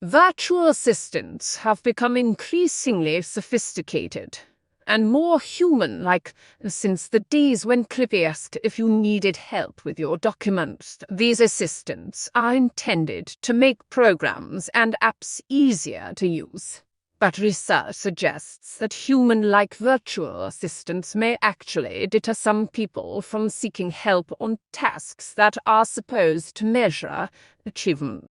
Virtual assistants have become increasingly sophisticated and more human-like since the days when Clippy asked if you needed help with your documents. These assistants are intended to make programs and apps easier to use. But research suggests that human-like virtual assistants may actually deter some people from seeking help on tasks that are supposed to measure achievement.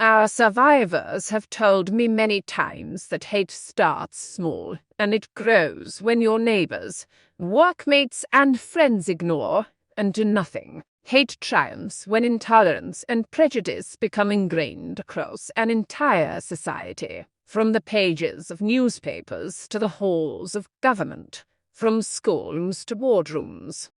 Our survivors have told me many times that hate starts small, and it grows when your neighbors, workmates, and friends ignore and do nothing. Hate triumphs when intolerance and prejudice become ingrained across an entire society, from the pages of newspapers to the halls of government, from schools to boardrooms.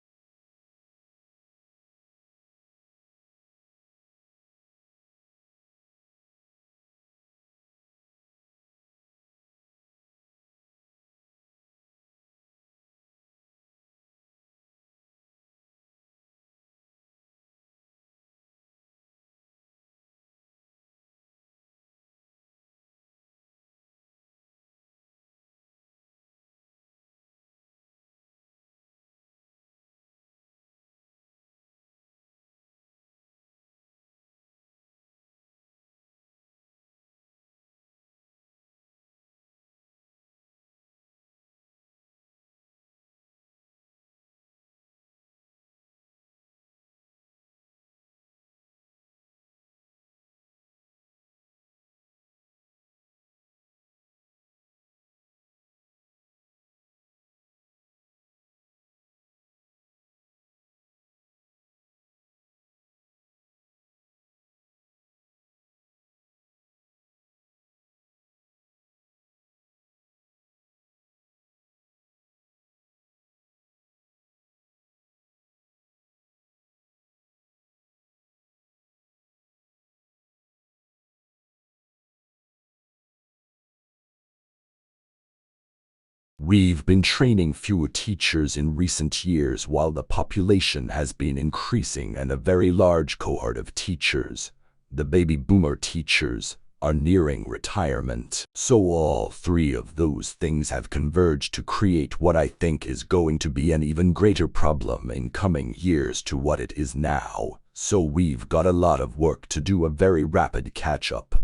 We've been training fewer teachers in recent years while the population has been increasing, and a very large cohort of teachers, the baby boomer teachers, are nearing retirement. So all three of those things have converged to create what I think is going to be an even greater problem in coming years to what it is now. So we've got a lot of work to do, a very rapid catch-up.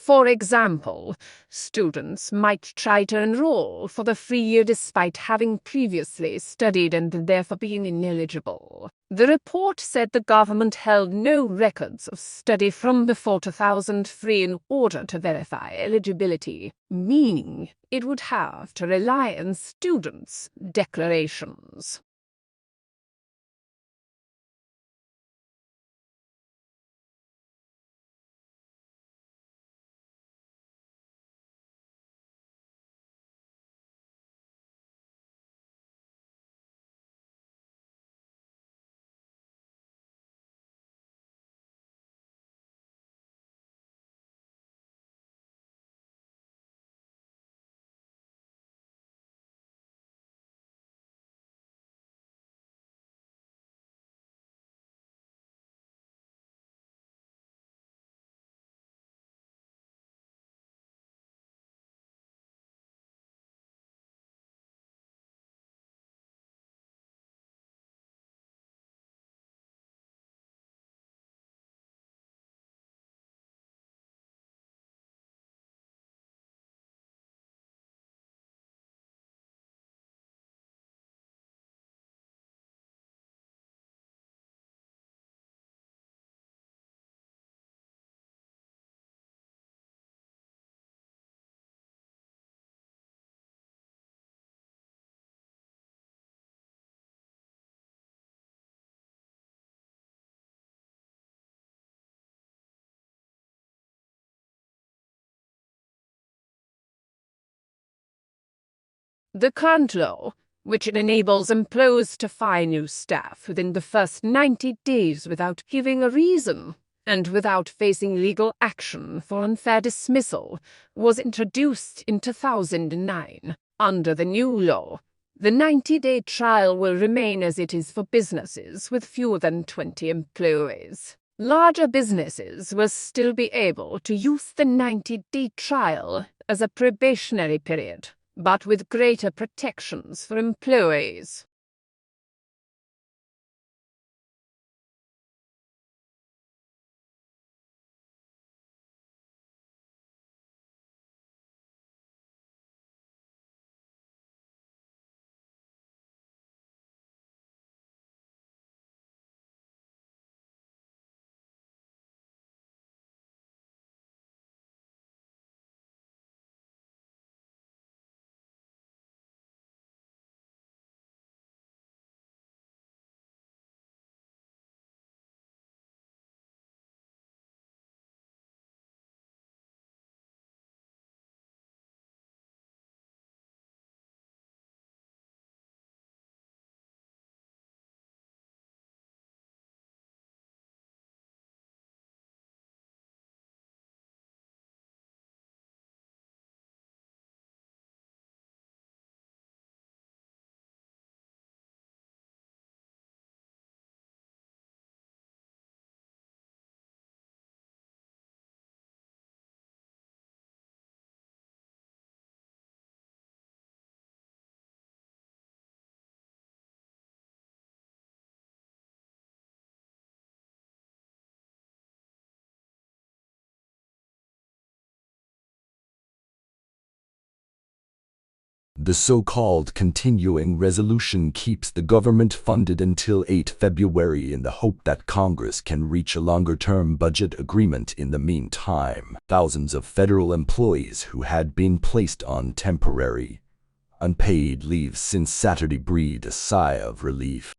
For example, students might try to enroll for the free year despite having previously studied and therefore being ineligible. The report said the government held no records of study from before 2003 in order to verify eligibility, meaning it would have to rely on students' declarations. The current law, which enables employers to fire new staff within the first 90 days without giving a reason and without facing legal action for unfair dismissal, was introduced in 2009. Under the new law, the 90-day trial will remain as it is for businesses with fewer than 20 employees. Larger businesses will still be able to use the 90-day trial as a probationary period, but with greater protections for employees. The so-called continuing resolution keeps the government funded until 8 February in the hope that Congress can reach a longer-term budget agreement in the meantime. Thousands of federal employees who had been placed on temporary, unpaid leave since Saturday breathed a sigh of relief.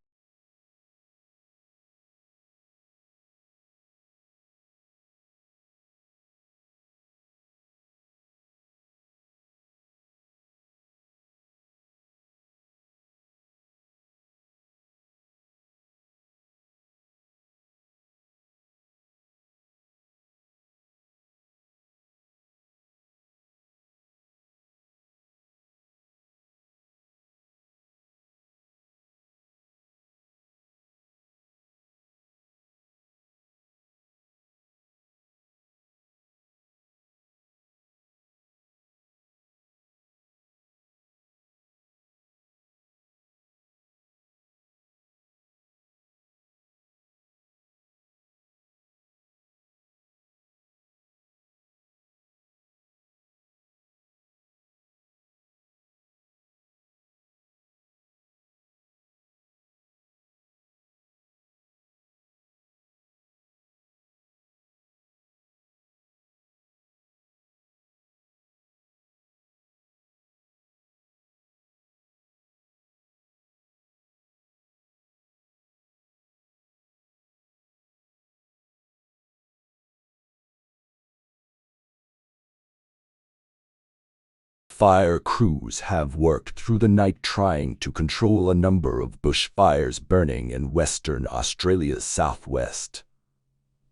fire crews have worked through the night trying to control a number of bushfires burning in Western Australia's southwest.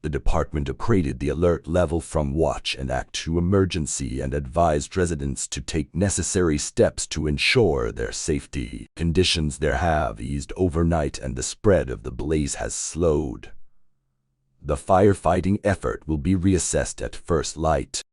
The department upgraded the alert level from watch and act to emergency and advised residents to take necessary steps to ensure their safety. Conditions there have eased overnight and the spread of the blaze has slowed. The firefighting effort will be reassessed at first light.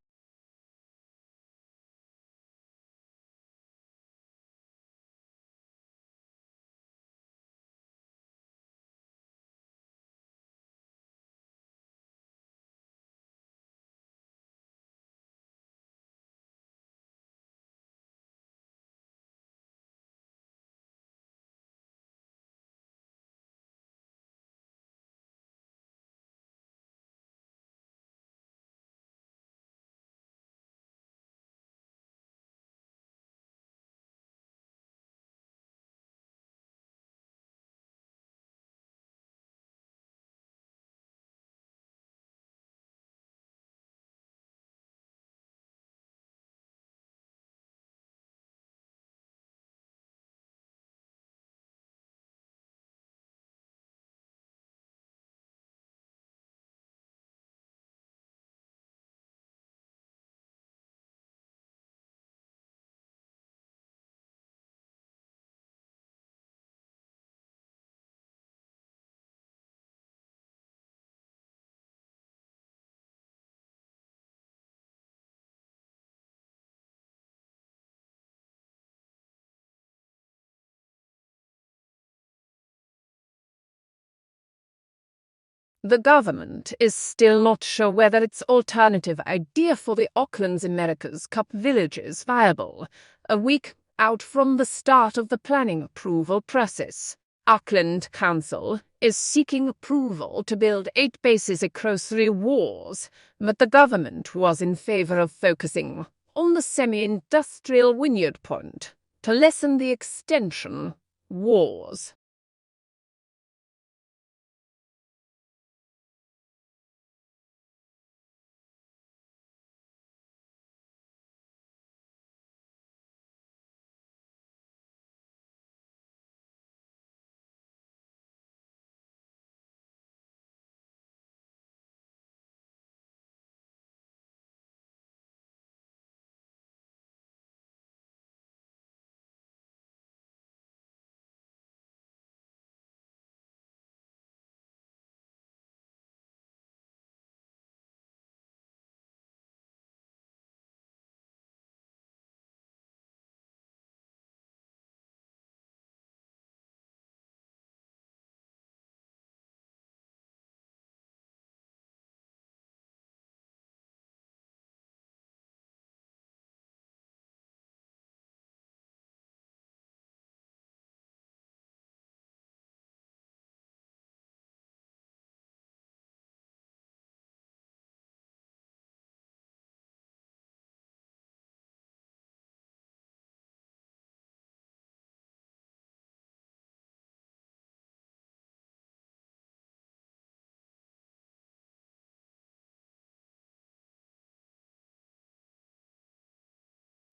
The government is still not sure whether its alternative idea for the Auckland's America's Cup Village is viable. A week out from the start of the planning approval process, Auckland Council is seeking approval to build 8 bases across 3 wards, but the government was in favor of focusing on the semi-industrial Wynyard Point to lessen the extension wars.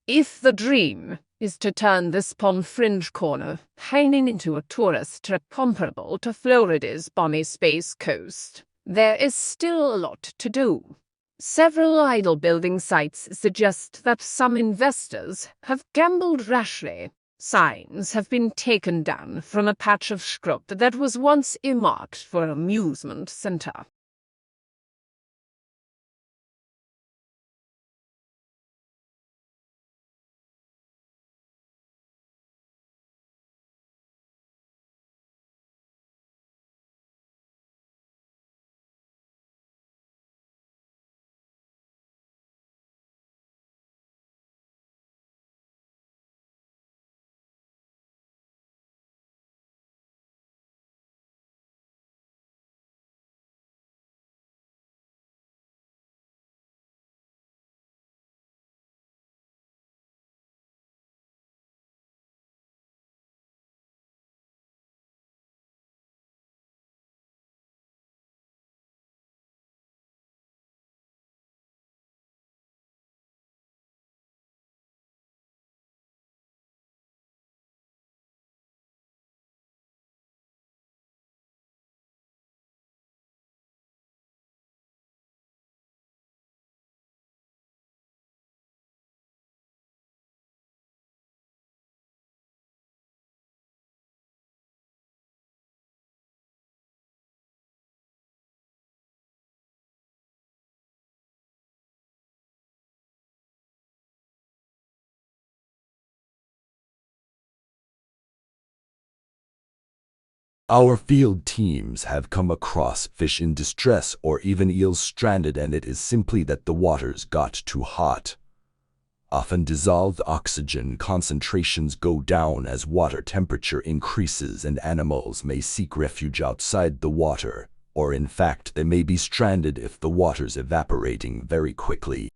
If the dream is to turn this pond fringe corner hanging into a tourist trap comparable to Florida's balmy Space Coast, there is still a lot to do. Several idle building sites suggest that some investors have gambled rashly. Signs have been taken down from a patch of scrub that was once earmarked for an amusement center. Our field teams have come across fish in distress or even eels stranded, and it is simply that the waters got too hot. Often dissolved oxygen concentrations go down as water temperature increases, and animals may seek refuge outside the water, or in fact they may be stranded if the water's evaporating very quickly.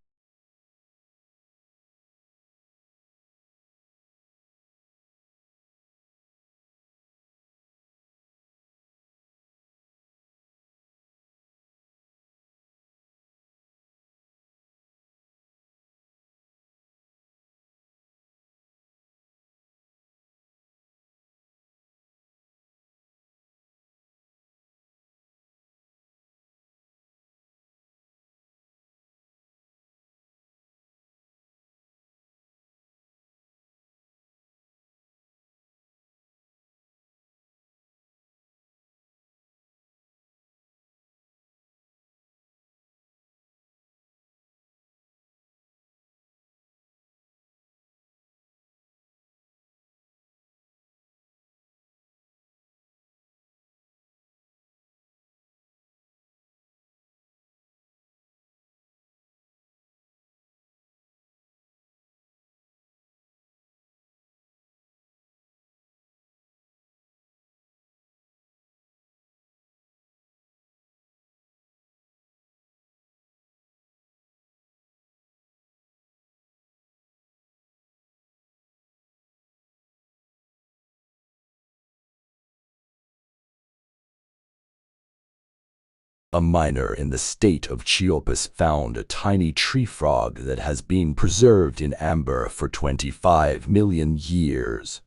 A miner in the state of Chiapas found a tiny tree frog that has been preserved in amber for 25 million years.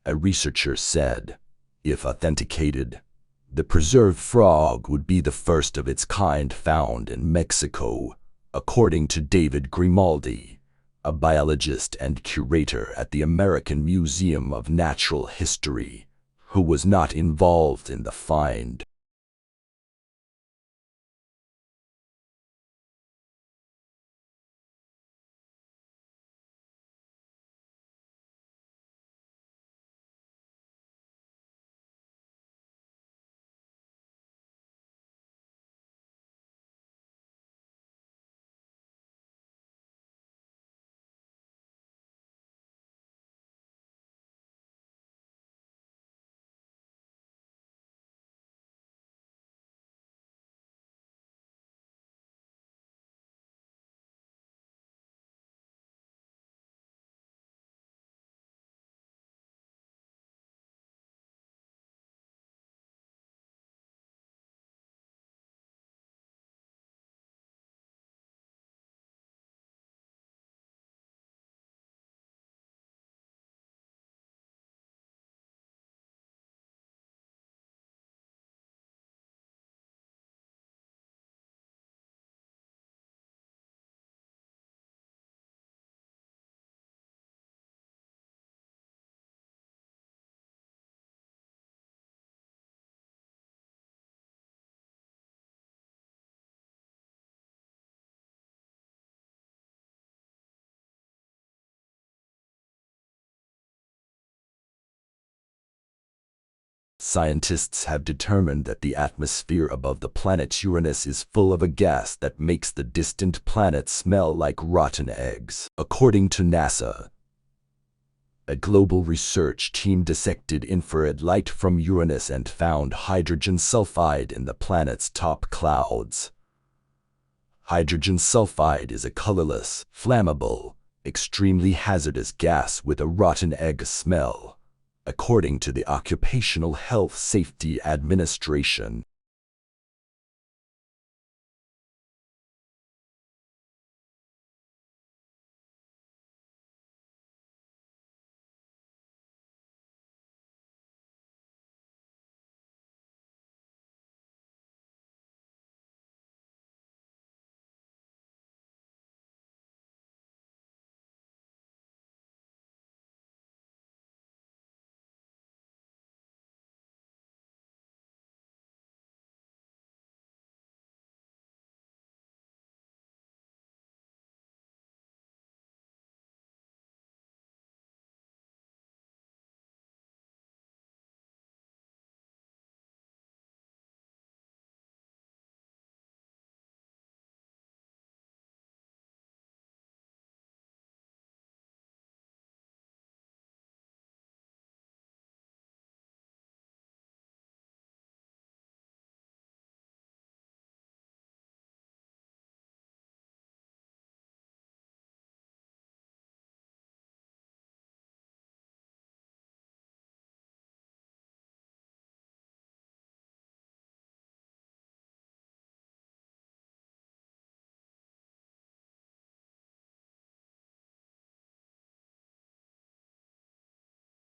A researcher said, if authenticated, the preserved frog would be the first of its kind found in Mexico, according to David Grimaldi, a biologist and curator at the American Museum of Natural History, who was not involved in the find. Scientists have determined that the atmosphere above the planet Uranus is full of a gas that makes the distant planet smell like rotten eggs. According to NASA, a global research team dissected infrared light from Uranus and found hydrogen sulfide in the planet's top clouds. Hydrogen sulfide is a colorless, flammable, extremely hazardous gas with a rotten egg smell, according to the Occupational Health Safety Administration.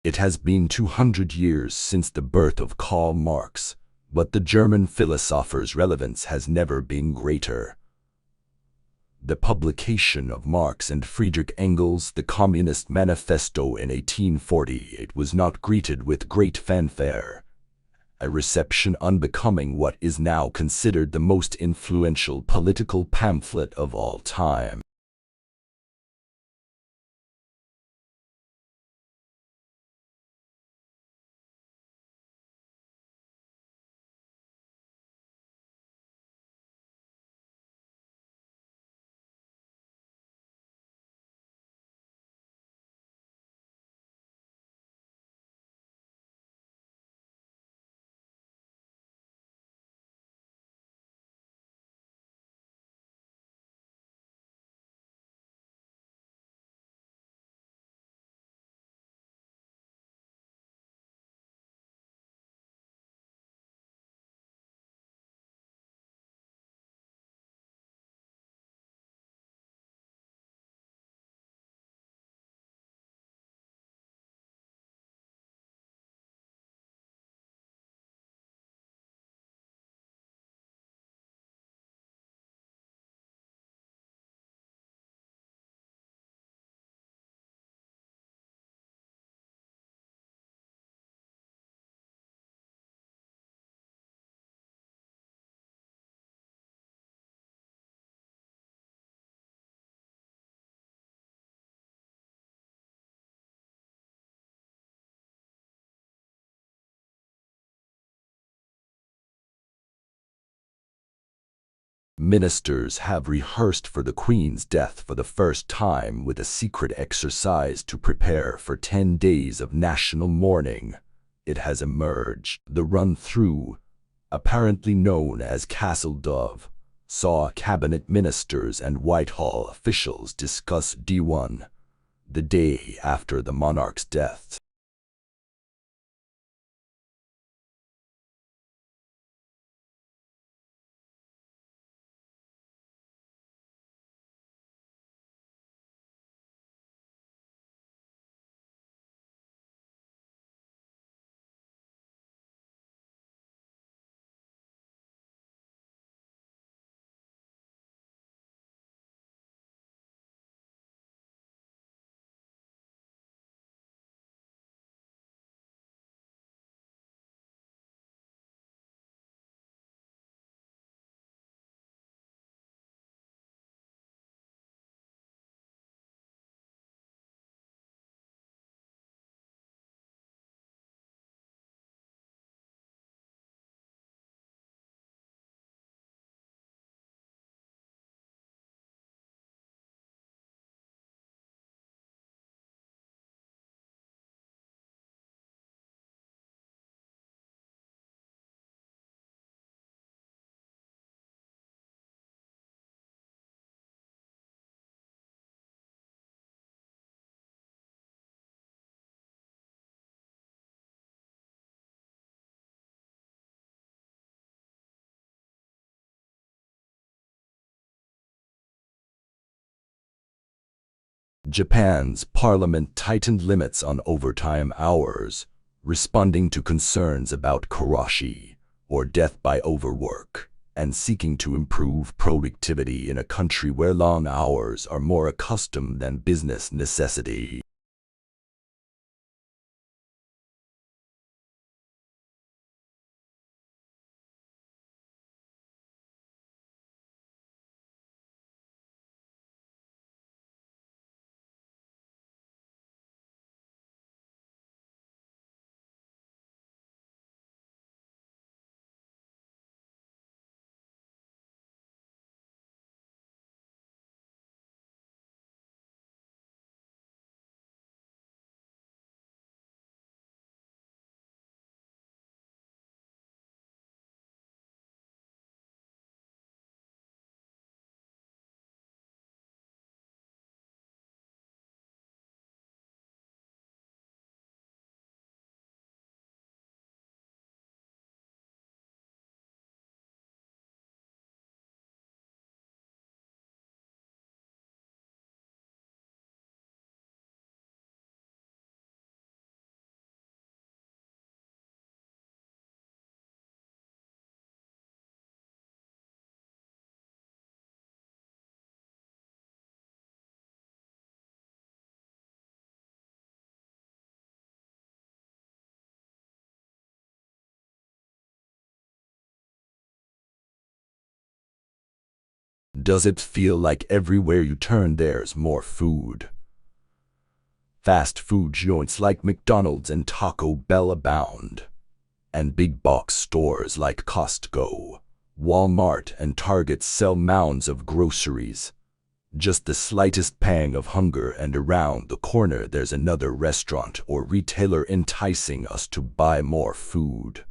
It has been 200 years since the birth of Karl Marx, but the German philosopher's relevance has never been greater. The publication of Marx and Friedrich Engels' The Communist Manifesto in 1848 was not greeted with great fanfare, a reception unbecoming what is now considered the most influential political pamphlet of all time. Ministers have rehearsed for the Queen's death for the first time with a secret exercise to prepare for 10 days of national mourning. It has emerged. The run-through, apparently known as Castle Dove, saw cabinet ministers and Whitehall officials discuss D1, the day after the monarch's death. Japan's parliament tightened limits on overtime hours, responding to concerns about karoshi, or death by overwork, and seeking to improve productivity in a country where long hours are more accustomed than business necessity. Does it feel like everywhere you turn there's more food? Fast food joints like McDonald's and Taco Bell abound, and big box stores like Costco, Walmart, and Target sell mounds of groceries. Just the slightest pang of hunger, and around the corner there's another restaurant or retailer enticing us to buy more food.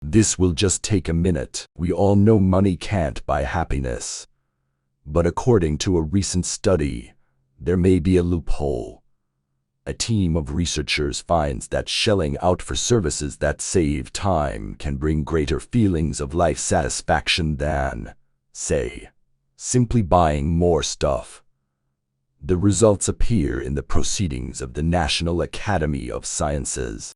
This will just take a minute. We all know money can't buy happiness. But according to a recent study, there may be a loophole. A team of researchers finds that shelling out for services that save time can bring greater feelings of life satisfaction than, say, simply buying more stuff. The results appear in the proceedings of the National Academy of Sciences.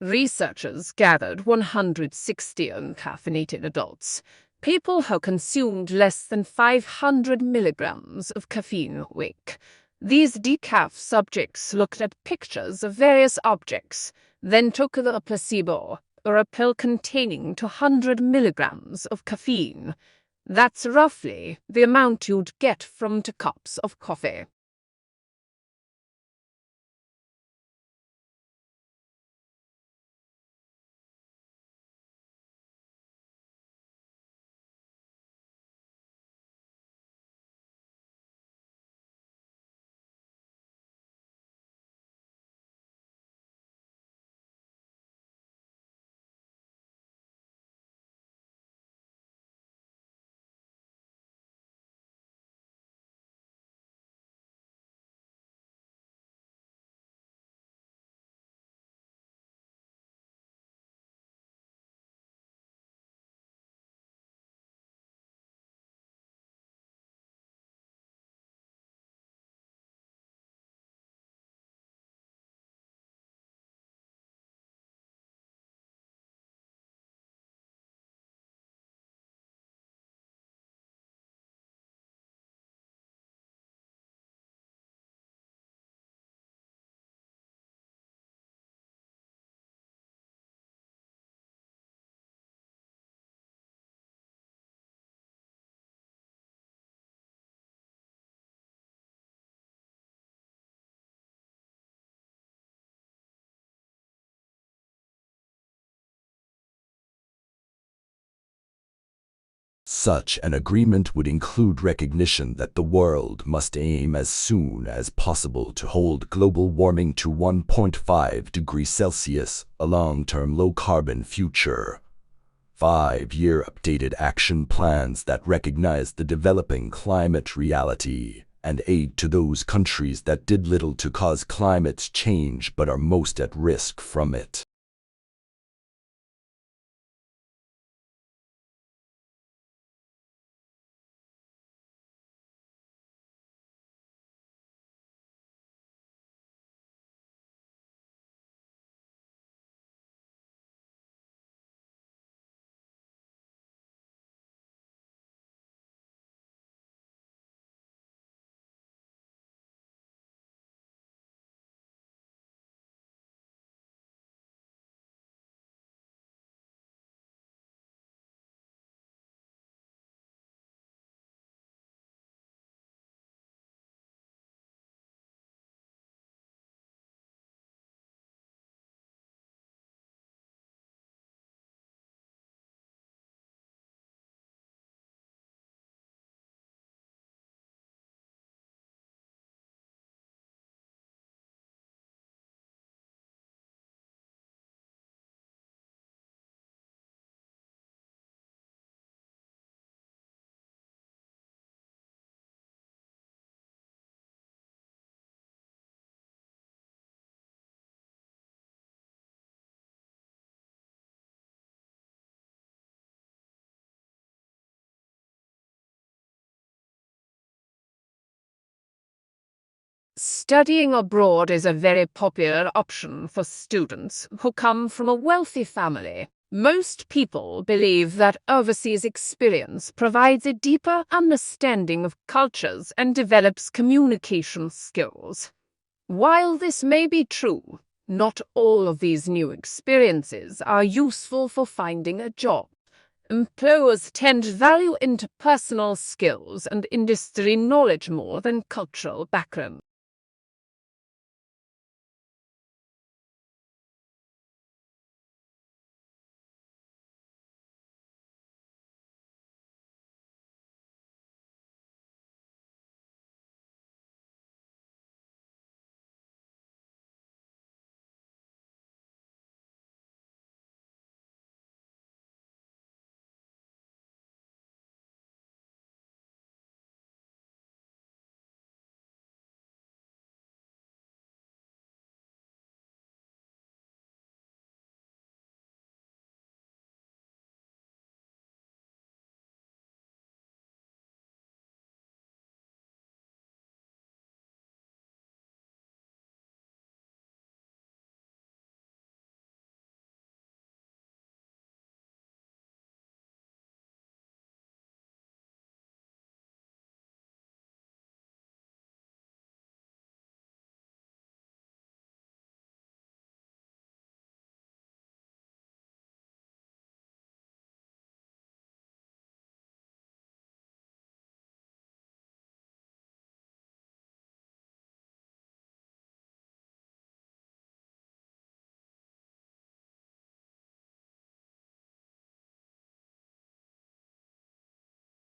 Researchers gathered 160 uncaffeinated adults, people who consumed less than 500 milligrams of caffeine a week. These decaf subjects looked at pictures of various objects, then took the placebo, or a pill containing 200 milligrams of caffeine. That's roughly the amount you'd get from 2 cups of coffee. Such an agreement would include recognition that the world must aim as soon as possible to hold global warming to 1.5 degrees Celsius, a long-term low-carbon future. 5-year updated action plans that recognize the developing climate reality and aid to those countries that did little to cause climate change but are most at risk from it. Studying abroad is a very popular option for students who come from a wealthy family. Most people believe that overseas experience provides a deeper understanding of cultures and develops communication skills. While this may be true, not all of these new experiences are useful for finding a job. Employers tend to value interpersonal skills and industry knowledge more than cultural background.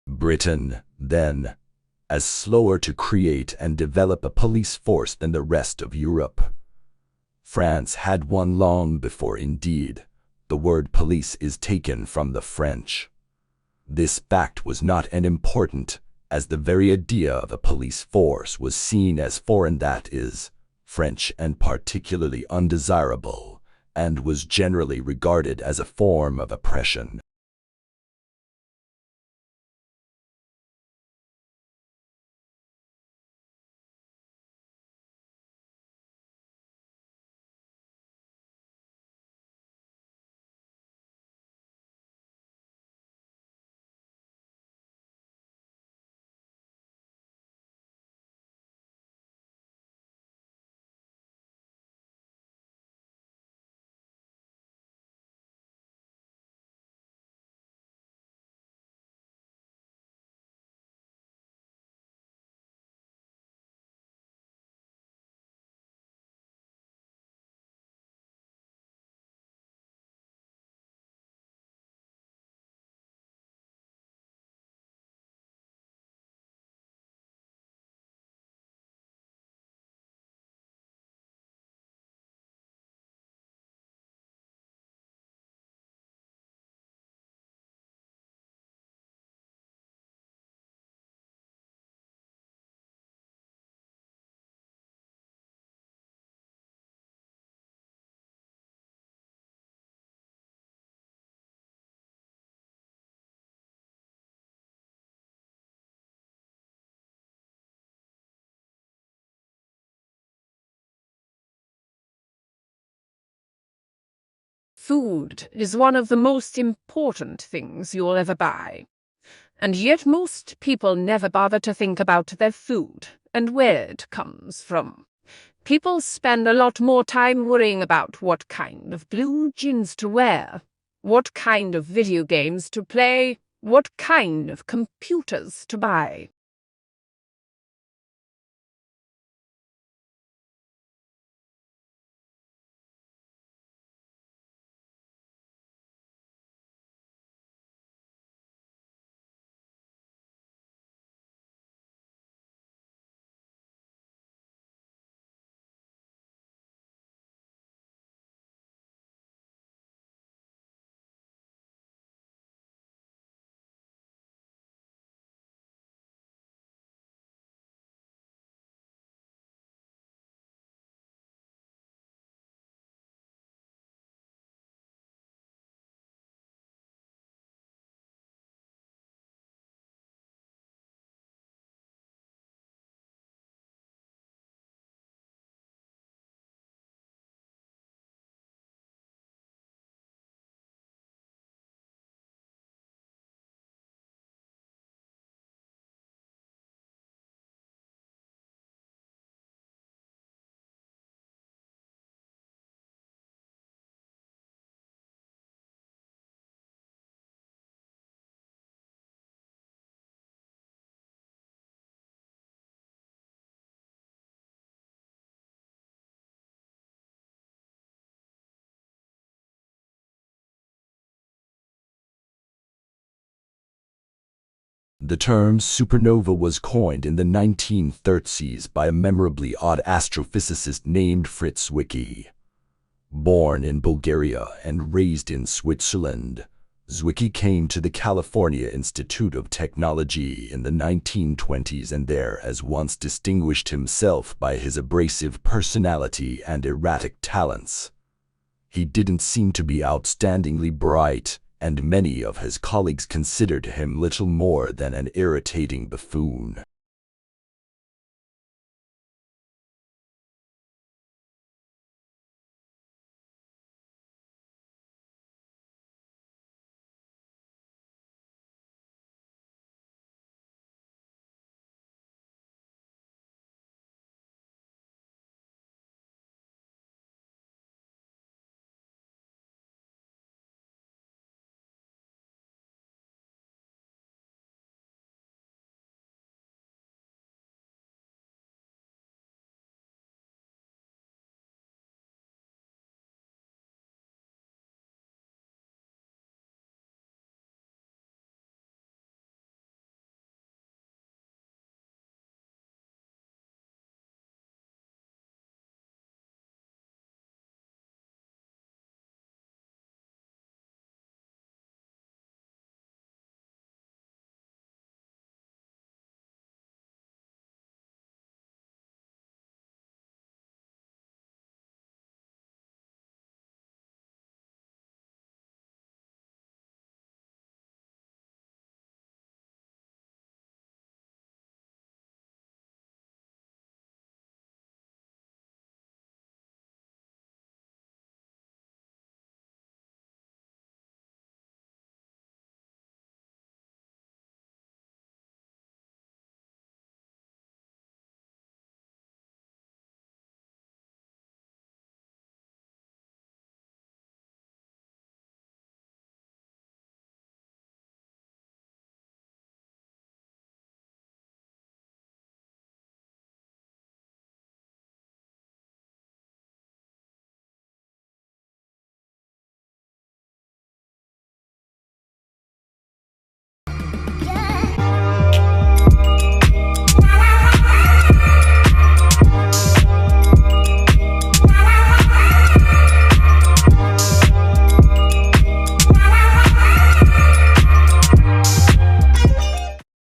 Britain, then, as slower to create and develop a police force than the rest of Europe. France had one long before, indeed. The word police is taken from the French. This fact was not unimportant, as the very idea of a police force was seen as foreign, that is, French, and particularly undesirable, and was generally regarded as a form of oppression. Food is one of the most important things you'll ever buy. And yet most people never bother to think about their food and where it comes from. People spend a lot more time worrying about what kind of blue jeans to wear, what kind of video games to play, what kind of computers to buy. The term supernova was coined in the 1930s by a memorably odd astrophysicist named Fritz Zwicky. Born in Bulgaria and raised in Switzerland, Zwicky came to the California Institute of Technology in the 1920s and there has once distinguished himself by his abrasive personality and erratic talents. He didn't seem to be outstandingly bright, and many of his colleagues considered him little more than an irritating buffoon.